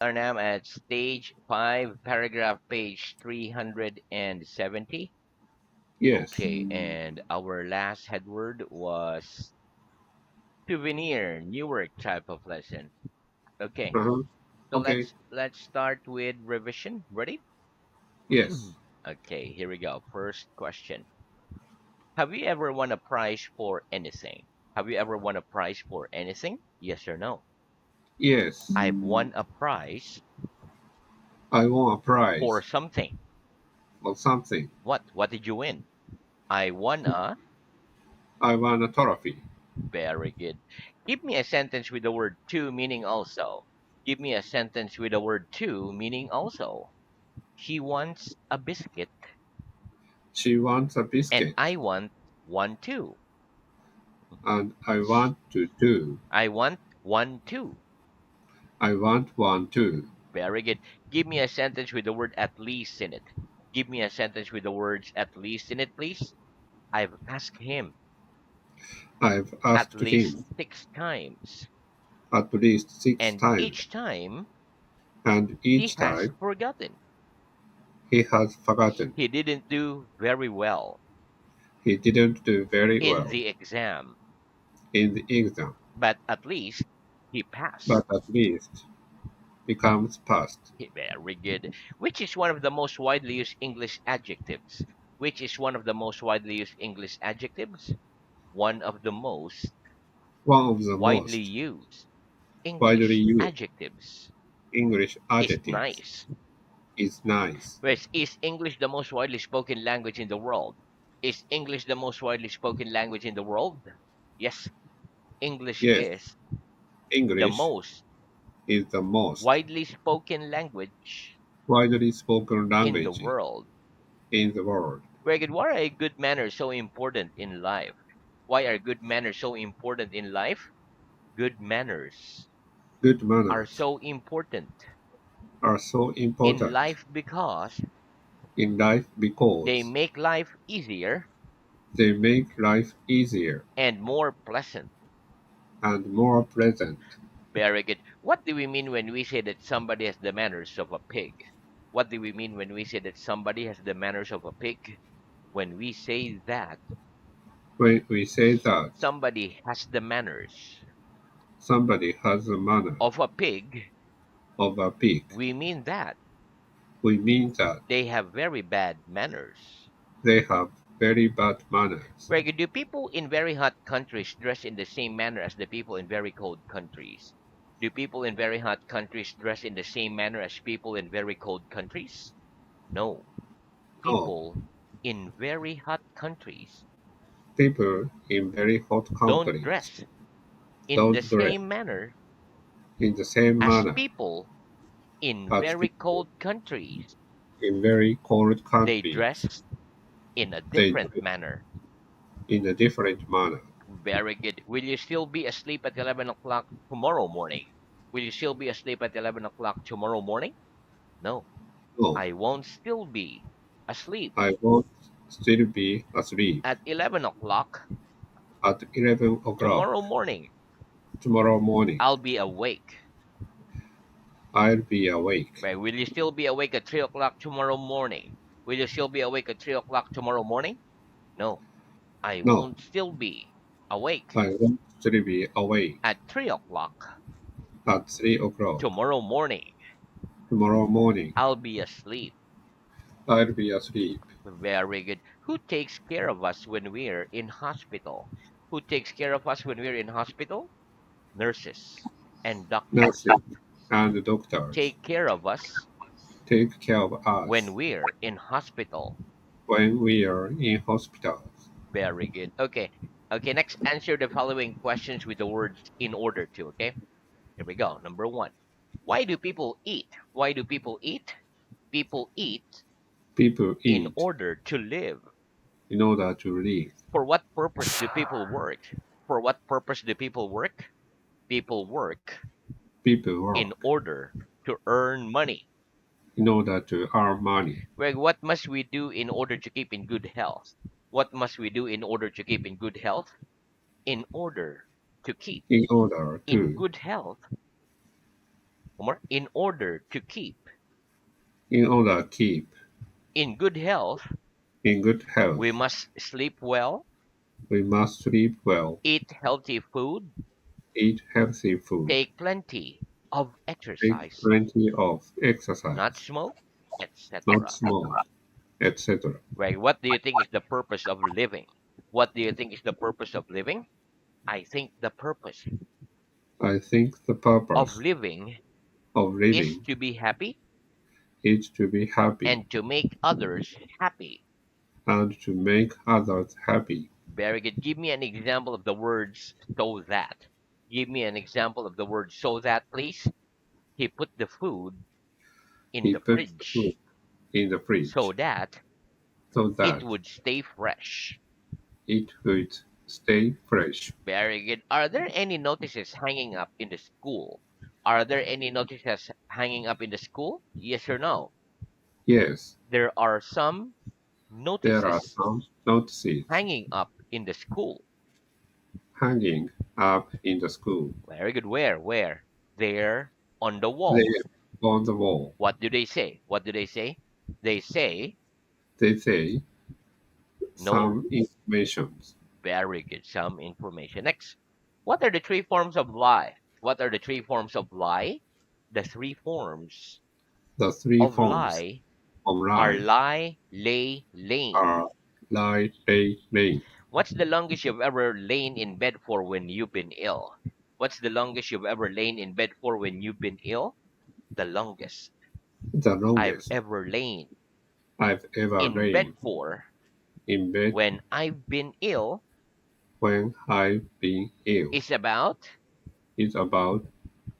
Are now at stage 5, paragraph page 370. Yes. Okay, and our last headword was souvenir, Newark type of lesson. Okay, Uh-huh. so Okay. let's start with revision. Ready? Yes. Okay, here we go. First question. Have you ever won a prize for anything? Have you ever won a prize for anything? Yes or no? Yes. I've won a prize I won a for prize something. or something. What? What did you win? I won a. I won a trophy. Very good. Give me a sentence with the word to meaning also. Give me a sentence with the word to meaning also. She wants a biscuit She wants a and biscuit, I want one too. and I want to do. I want one too. I want one too. Very good. Give me a sentence with the word at least in it. Give me a sentence with the words at least in it, please. I've asked him I've at asked least him 6 times, at least six and times, each time and he each has time forgotten. he has forgotten. He didn't do very well He didn't do very in well the exam, in the exam, but at least he passed. but at least becomes past. Very good. Which is one of the most widely used English adjectives? Which is one of the most widely used English adjectives? One of the most One of the widely most used widely English used adjectives English is adjectives nice. is nice. Whereas, is English the most widely spoken language in the world? Is English the most widely spoken language in the world? Yes, English Yes, is the English most is the most widely spoken language widely spoken in the language world. in the world. Very good. Why are good manners so important in life? Why are good manners so important in life? Good manners Good are manners so important are so in important life because in life they because make life easier they make life easier and more pleasant. and more pleasant. Very good. What do we mean when we say that somebody has the manners of a pig? What do we mean when we say that somebody has the manners of a pig? When we say that When we say that somebody has the manners somebody has a manner of a pig, of a pig, we mean that we mean that they have very bad manners. they have very bad manners. Very good. Do people in very hot countries dress in the same manner as the people in very cold countries? Do people in very hot countries dress in the same manner as people in very cold countries? No. No, People in very hot countries people in very hot don't countries dress in the don't dress same manner in the same as manner people in as very people cold countries. in very cold They countries. dress in a They different dress manner. in a different manner. Very good. Will you still be asleep at 11 o'clock tomorrow morning? Will you still be asleep at 11 o'clock tomorrow morning? No, No, I won't still be asleep. I won't still be asleep At 11 o'clock at 11 tomorrow o'clock morning, tomorrow morning. I'll be awake. I'll be awake. Right? Will you still be awake at 3 o'clock tomorrow morning? Will you still be awake at 3 o'clock tomorrow morning? No, I No, won't still be awake I won't still be awake at 3 o'clock at 3 o'clock tomorrow morning. tomorrow morning. I'll be asleep. I'll be asleep. Very good. Who takes care of us when we're in hospital? Who takes care of us when we're in hospital? Nurses and doctors Nurses and doctors take care of us take care of when us we're in hospital. when we are in hospitals. Very good. Okay. Okay, next answer the following questions with the words in order to, okay? Here we go. Number 1. Why do people eat? Why do people eat? People eat People in eat order to live. in order to live. For what purpose do people work? For what purpose do people work? People work People in work order to earn money. in order to earn money. Greg, what must we do in order to keep in good health? What must we do in order to keep in good health? In order to keep In order in to good health, One more. In order to keep In order to keep in good health, in good we health, must sleep well, we must sleep well, eat healthy food, eat healthy food, take plenty of take exercise, plenty of not exercise, smoke, not etc. smoke, etc. Right? What do you think is the purpose of living? What do you think is the purpose of living? I think the purpose I think the of purpose living of is living to be happy is to be happy and to make others happy. and to make others happy. Very good. Give me an example of the words so that. Give me an example of the word so that, please. He put the food in He the puts the food fridge in the so fridge that so it that would stay fresh. it would stay fresh. Very good. Are there any notices hanging up in the school? Are there any notices hanging up in the school? Yes or no? Yes, There are some there are notices some notices hanging up in the school. hanging up in the school. Very good. Where? Where? There on the wall. There on the wall. What do they say? What do they say? They say They say no. some informations. Very good. Some information. Next. What are the three forms of lie? What are the three forms of lie? The three forms The three of forms lie of are lie lie, lay, lane. are lie, day, lane. What's the longest you've ever lain in bed for when you've been ill? What's the longest you've ever lain in bed for when you've been ill? The longest The I've longest ever lain I've ever in bed lain for in bed when I've been ill when I've been ill is about is about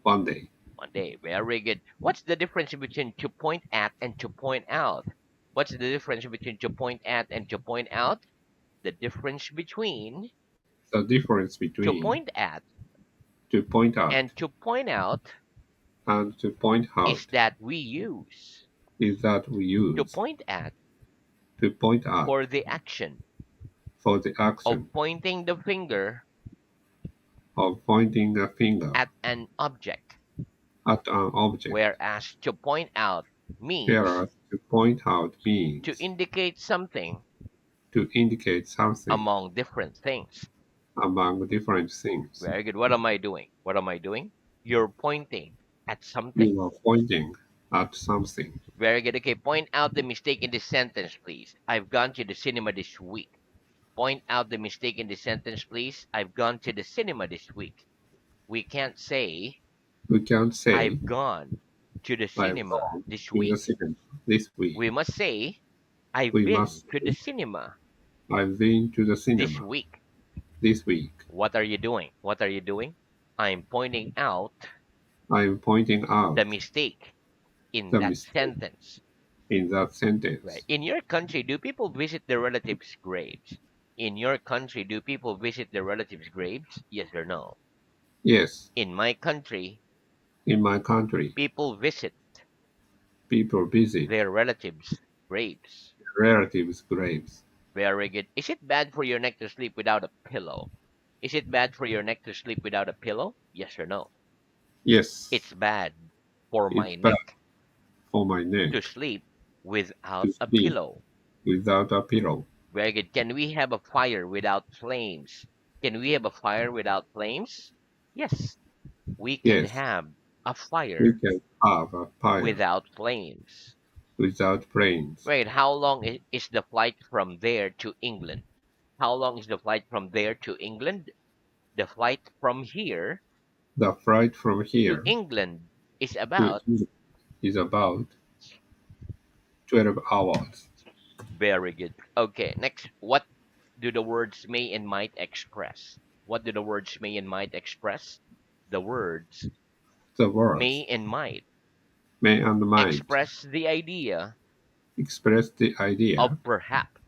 1 day. 1 day. Very good. What's the difference between to point at and to point out? What's the difference between to point at and to point out? The difference between The difference to between point at to point and at to point out and to point is out that we use is that we to use point at to point at for the action for the of action pointing the finger of pointing a finger at an object, at an object, whereas to point out means whereas to point out to means indicate something to indicate something among different things. among different things. Very good. What am I doing? What am I doing? You're pointing at something. You are pointing at something. Very good. Okay, point out the mistake in this sentence, please. I've gone to the cinema this week. Point out the mistake in this sentence, please. I've gone to the cinema this week. We can't say We can't say I've gone to the I've cinema gone this to the week. cinema this week. We must say I've We been must to the say cinema I've been to the this cinema week. this week. What are you doing? What are you doing? I'm pointing out I'm pointing the out mistake in the that mistake sentence. in that Right. sentence. In your country, do people visit their relatives' graves? In your country, do people visit their relatives' graves? Yes or no? Yes, In my country, in my country, people visit people visit their relatives' graves. relatives' graves. Very good. Is it bad for your neck to sleep without a pillow? Is it bad for your neck to sleep without a pillow? Yes or no? Yes, It's bad for it's my bad neck for my to neck sleep to without a sleep pillow. without a pillow. Very good. Can we have a fire without flames? Can we have a fire without flames? Yes, we can Yes, have a we fire can have a fire without flames. without flames. Right. How long is the flight from there to England? How long is the flight from there to England? The flight from here The flight from to here England is to about Egypt is about 12 hours. very good. Okay, next. What do the words may and might express? What do the words may and might express? The words The may words and might may and might express the idea express the idea of perhaps.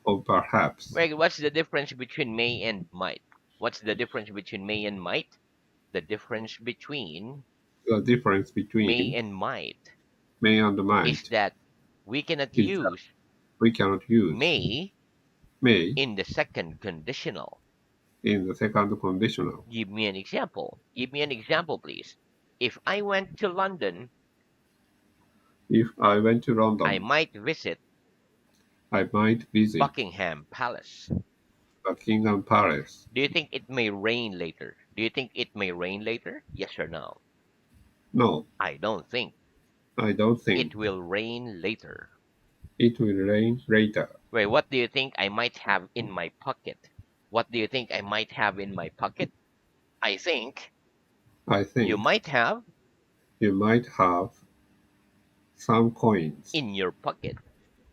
of perhaps. Right, what's the difference between may and might? What's the difference between may and might? The difference between The difference may between and might may and is might that we cannot is that use we cannot use may may in the second conditional. in the second conditional. Give me an example. Give me an example, please. If I went to London, If I went to I London, might visit I might visit Buckingham Palace. Buckingham Palace. Do you think it may rain later? Do you think it may rain later? Yes or no? No, I don't think I don't think it will rain later. it will rain later. Wait, what do you think I might have in my pocket? What do you think I might have in my pocket? I think I you think might have you might have some coins in your pocket.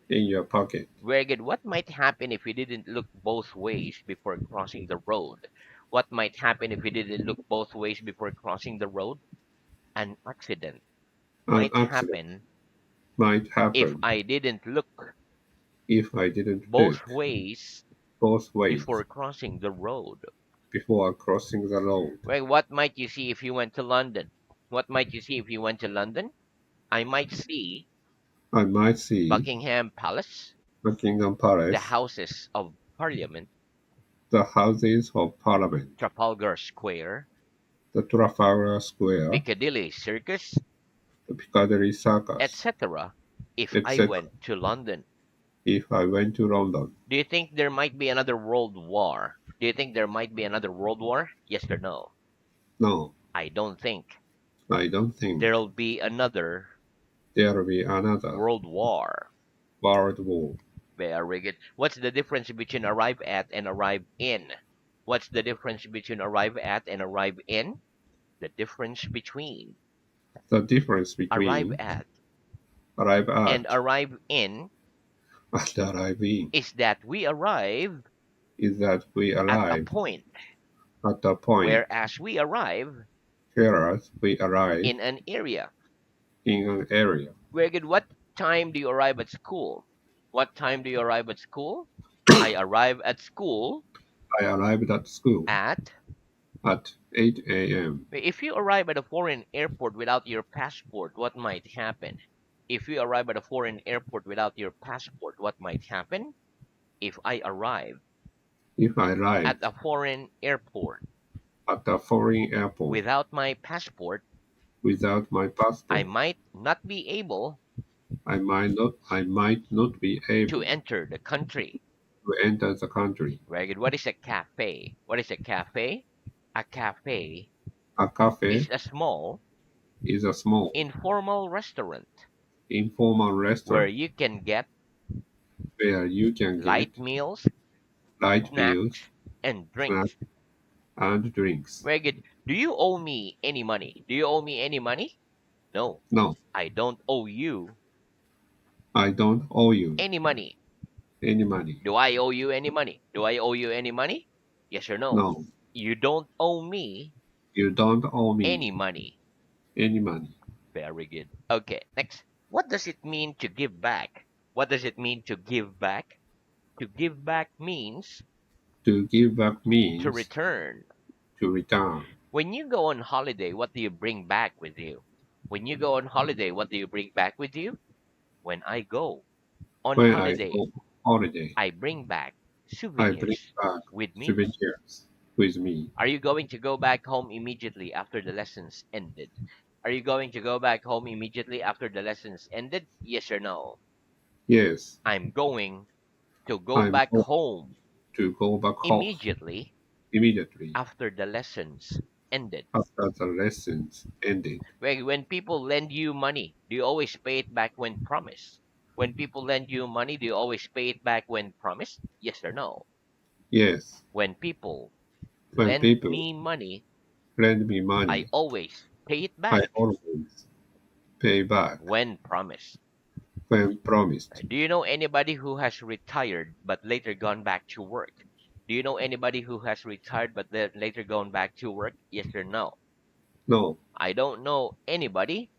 in your pocket. Very good. What might happen if you didn't look both ways before crossing the road? What might happen if you didn't look both ways before crossing the road? An accident An might accident happen might if happen I didn't look if I didn't both look ways both before ways crossing the road. before crossing the road. Well, what might you see if you went to London? What might you see if you went to London? I might see I might see Buckingham Palace, Buckingham the Palace, Houses of Parliament, the Houses of Parliament, Trafalgar Square, the Trafalgar Square, Piccadilly Circus, the Piccadilly Circus, etc. if I etc. went to London. If I went to London. Do you think there might be another world war? Do you think there might be another world war? Yes or no? No, I don't think I don't think there'll be another there will be another world war. World War. Very good. What's the difference between arrive at and arrive in? What's the difference between arrive at and arrive in? The difference between The difference arrive between at arrive and at arrive in and arrive in is that we arrive is that we at a arrive point, at the point, whereas we arrive whereas we arrive in an area. in an area. Very good. What time do you arrive at school? What time do you arrive at school? I arrive at school I arrived at school at. at 8 a.m. If you arrive at a foreign airport without your passport, what might happen? If you arrive at a foreign airport without your passport, what might happen? If I arrive If I at arrived a foreign airport at a foreign airport without my passport, without my I passport, might not be able I might not be to able enter the country. to enter the country. Very good. What is a cafe? What is a cafe? A cafe A cafe is a small, is a small, informal restaurant informal where restaurant you can get where you can get light meals, light meals, snacks, and snacks, drinks. and drinks. Very good. Do you owe me any money? Do you owe me any money? No, No, I don't owe you I don't owe you any money. any money. Do I owe you any money? Do I owe you any money? Yes or no? No, You don't owe me you don't owe any me money. any money. Very good. Okay, next. What does it mean to give back? What does it mean to give back? To give back means To give back to means return. to return. When you go on holiday, what do you bring back with you? When you go on holiday, what do you bring back with you? When I go on When I holiday, go holiday, I bring back I bring souvenirs back with me. souvenirs with me. Are you going to go back home immediately after the lessons ended? Are you going to go back home immediately after the lessons ended? Yes or no? Yes, I'm going to go I'm back going home to go back home immediately immediately after the lessons ended. after the lessons ended. When people lend you money, do you always pay it back when promised? When people lend you money, do you always pay it back when promised? Yes or no? Yes, When people when lend people me money, lend me I money, always pay it I back always pay back when promised. when promised. Do you know anybody who has retired but later gone back to work? Do you know anybody who has retired but then later gone back to work? Yes or no? No, I don't know anybody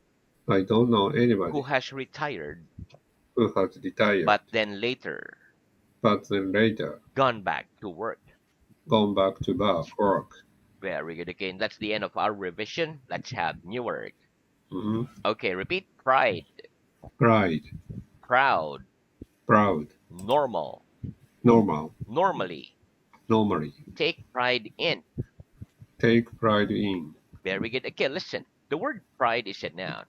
I don't know who anybody has retired who has retired, but then later but then later gone back to work. gone back to work. Very good. Again, that's the end of our revision. Let's have new word. Mhm. Okay, repeat. Pride, Pride, proud, proud, normal, normal, normally, normally, take pride in. take pride in. Very good. Okay, listen. The word pride is a noun.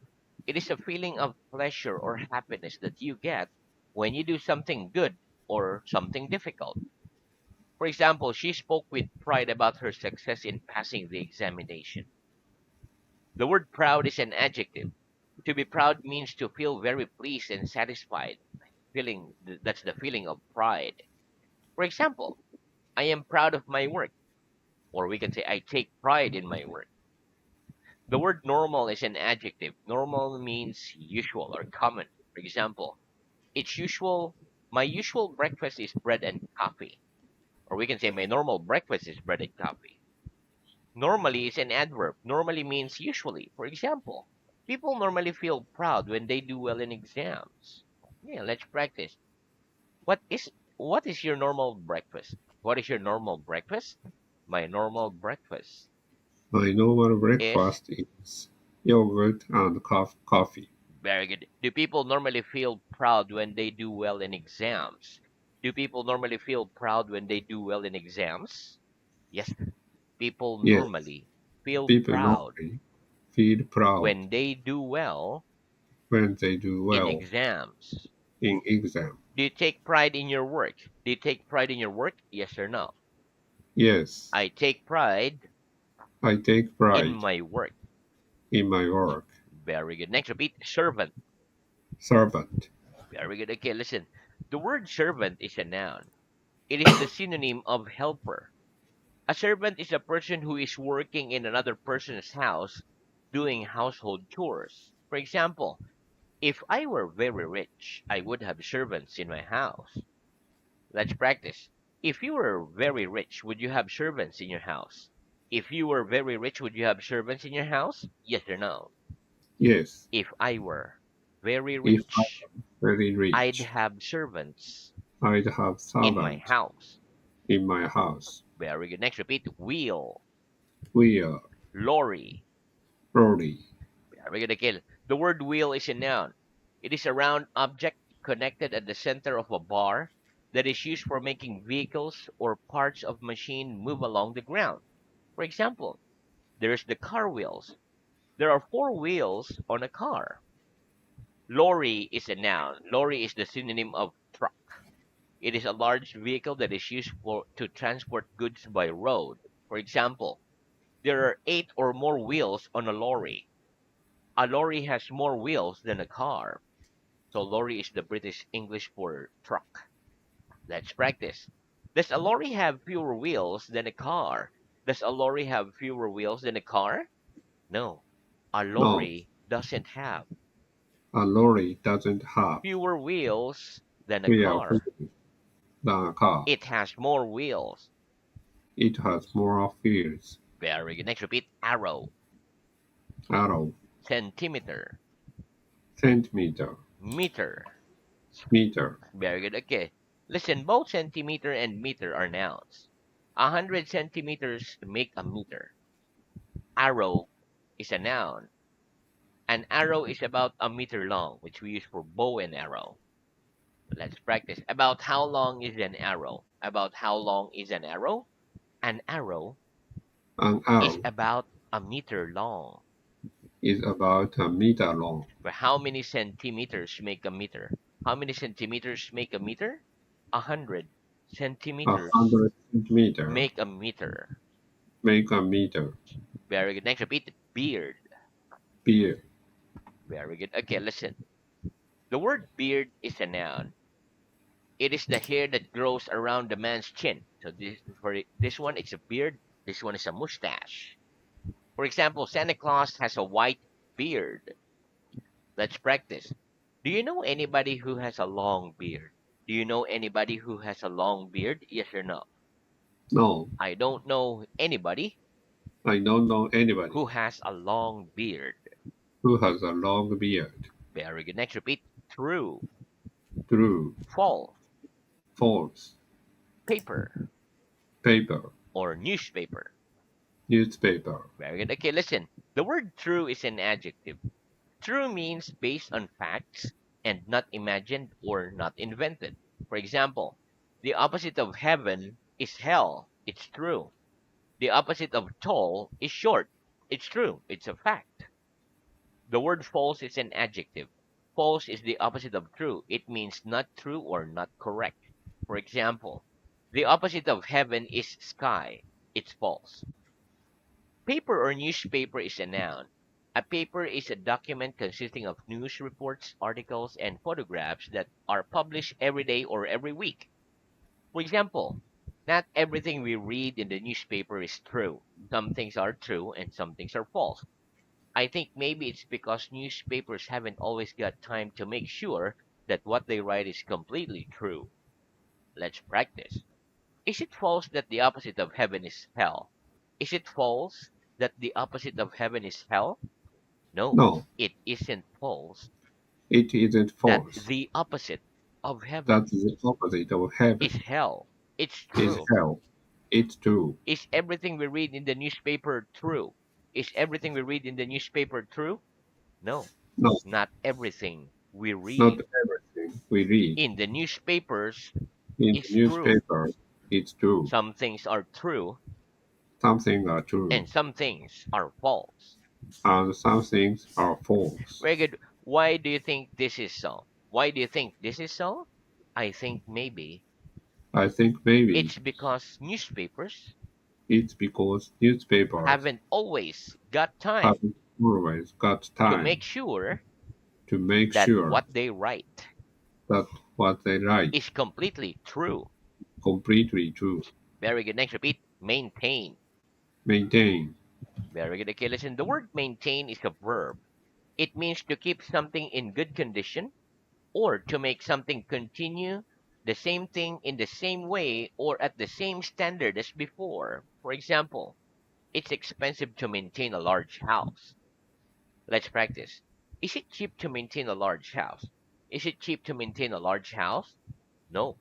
It is a feeling of pleasure or happiness that you get when you do something good or something difficult. For example, she spoke with pride about her success in passing the examination. The word proud is an adjective. To be proud means to feel very pleased and satisfied. That's the feeling of pride. For example, I am proud of my work, or we can say I take pride in my work. The word normal is an adjective. Normal means usual or common. For example, it's usual my usual breakfast is bread and coffee. Or we can say my normal breakfast is bread and coffee. Normally is an adverb. Normally means usually. For example, people normally feel proud when they do well in exams. Yeah, let's practice. What is your normal breakfast? What is your normal breakfast? My normal breakfast My normal is breakfast is yogurt and coffee. very good. Do people normally feel proud when they do well in exams? Do people normally feel proud when they do well in exams? Yes, people Yes, normally feel people proud normally feel proud when they do well when they do in well exams. in exam. Do you take pride in your work? Do you take pride in your work? Yes or no? Yes, I take pride I take in pride my work. in my work. Very good. Next, repeat servant. Servant. Very good. Okay, listen. The word servant is a noun. It is the synonym of helper. A servant is a person who is working in another person's house doing household chores. For example, if I were very rich, I would have servants in my house. Let's practice. If you were very rich, would you have servants in your house? If you were very rich, would you have servants in your house? Yes or no? Yes, If I were very if I rich, am very I'd rich, have servants I'd have in my servant house. in my house. Very good. Next, repeat wheel, Wheel, lorry. lorry, Very good again. The word wheel is a noun. It is a round object connected at the center of a bar that is used for making vehicles or parts of machine move along the ground. For example, there's the car wheels. There are four wheels on a car. Lorry is a noun. Lorry is the synonym of truck. It is a large vehicle that is used to transport goods by road. For example, there are eight or more wheels on a lorry. A lorry has more wheels than a car. So lorry is the British English for truck. Let's practice. Does a lorry have fewer wheels than a car? Does a lorry have fewer wheels than a car? No. A no, lorry doesn't have a lorry doesn't have fewer wheels than a rear car. wheels than a car. It has more wheels. It has more wheels. Very good. Next, repeat arrow, Arrow, centimeter, centimeter, meter. meter, Very good. Okay. Listen, both centimeter and meter are nouns. 100 centimeters make a meter. Arrow is a noun. An arrow is about a meter long, which we use for bow and arrow. Let's practice. About how long is an arrow? About how long is an arrow? An arrow an is arrow about a meter long. is about a meter long. But how many centimeters make a meter? How many centimeters make a meter? 100 A centimeters hundred centimeter make a meter. make a meter. Very good. Next, repeat beard. Beer, Very good. Okay, listen. The word beard is a noun. It is the hair that grows around the man's chin. So this one, it's a beard. This one is a mustache. For example, Santa Claus has a white beard. Let's practice. Do you know anybody who has a long beard? Do you know anybody who has a long beard? Yes or no? no, I don't know anybody I don't know anybody who has a long beard. who has a long beard. Very good. Next, repeat. True, True, false, false, paper, paper, or newspaper. newspaper, Very good. Okay, listen. The word true is an adjective. True means based on facts and not imagined or not invented. For example, the opposite of heaven is hell. It's true. The opposite of tall is short. It's true. It's a fact. The word false is an adjective. False is the opposite of true. It means not true or not correct. For example, the opposite of heaven is sky. It's false. Paper or newspaper is a noun. A paper is a document consisting of news reports, articles, and photographs that are published every day or every week. For example, not everything we read in the newspaper is true. Some things are true and some things are false. I think maybe it's because newspapers haven't always got time to make sure that what they write is completely true. Let's practice. Is it false that the opposite of heaven is hell? Is it false that the opposite of heaven is hell? No, No, it isn't false it isn't that false. the opposite of That heaven the opposite of heaven is hell. It's is true. hell. It's true. Is everything we read in the newspaper true? Is everything we read in the newspaper true? No, No, not everything we not read everything we read in the newspapers in the is true. newspaper is true. Some things are true Some things are true, and some things are false. and some things are false. Very good. Why do you think this is so? Why do you think this is so? I think maybe I think maybe it's because newspapers it's because newspapers haven't always got time haven't always got to make time sure to make that sure what they write that what they write is completely true. completely true. Very good. Next, repeat. Maintain. Maintain. Very good. Okay, listen. The word maintain is a verb. It means to keep something in good condition or to make something continue the same thing in the same way or at the same standard as before. For example, it's expensive to maintain a large house. Let's practice. Is it cheap to maintain a large house? Is it cheap to maintain a large house? No,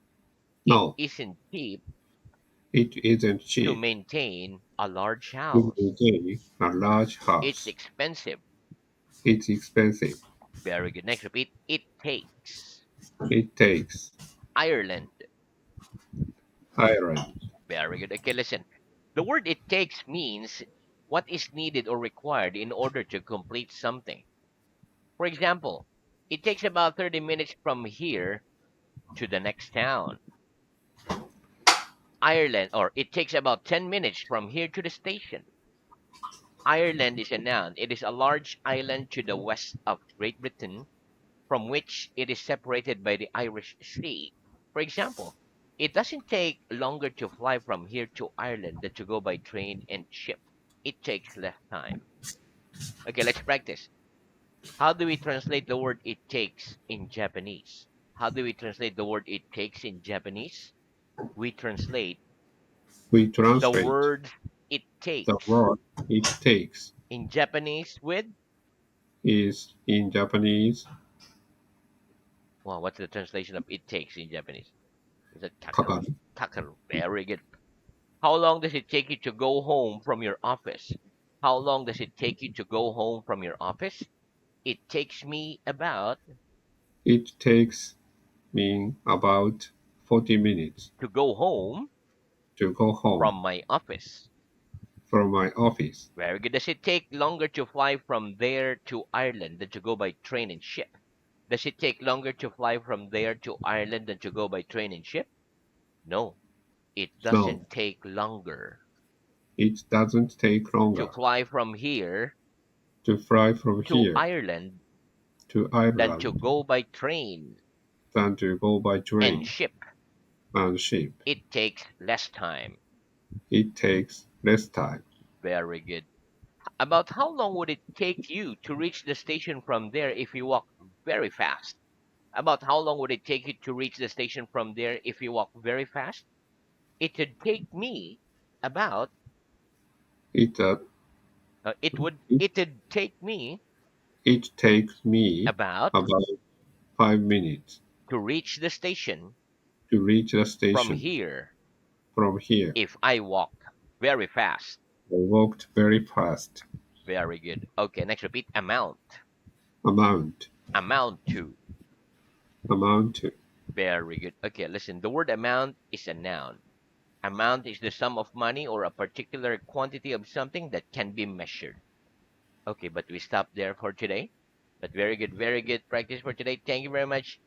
it No, isn't cheap it isn't to cheap maintain a large to house. maintain a large It's house. expensive. It's expensive. Very good. Next, repeat. It takes. It takes Ireland. iron. Very good. Okay, listen. The word it takes means what is needed or required in order to complete something. For example, it takes about 30 minutes from here to the next town. Ireland, or it takes about 10 minutes from here to the station. Ireland is a noun. It is a large island to the west of Great Britain from which it is separated by the Irish Sea. For example, it doesn't take longer to fly from here to Ireland than to go by train and ship. It takes less time. Okay, let's practice. How do we translate the word it takes in Japanese? How do we translate the word it takes in Japanese? We translate We the translate word it the takes word it takes in Japanese with, is in Japanese well, what's the translation of it takes in Japanese? Is it takaru? kakaru. Takaru. Very good. How long does it take you to go home from your office? How long does it take you to go home from your office? It takes me about It takes me about 40 minutes to go home to go home from my office. from my office. Very good. Does it take longer to fly from there to Ireland than to go by train and ship? Does it take longer to fly from there to Ireland than to go by train and ship? No, it No, doesn't take longer it doesn't take to longer fly from here to fly from to here Ireland to than to Ireland go by train than to go by and train ship. and ship. It takes less time. It takes less time. Very good. About how long would it take you to reach the station from there if you walk very fast? About how long would it take you to reach the station from there if you walk very fast? It would take me about It, uh, it, it would take me it takes me about about 5 minutes to reach the station to reach the from station here from here. if I walk very fast. I walked very fast. Very good. Okay, next repeat amount. Amount, Amount to. amount to. Very good. Okay, listen. The word amount is a noun. Amount is the sum of money or a particular quantity of something that can be measured. Okay, but we stop there for today. But very good practice for today. Thank you very much,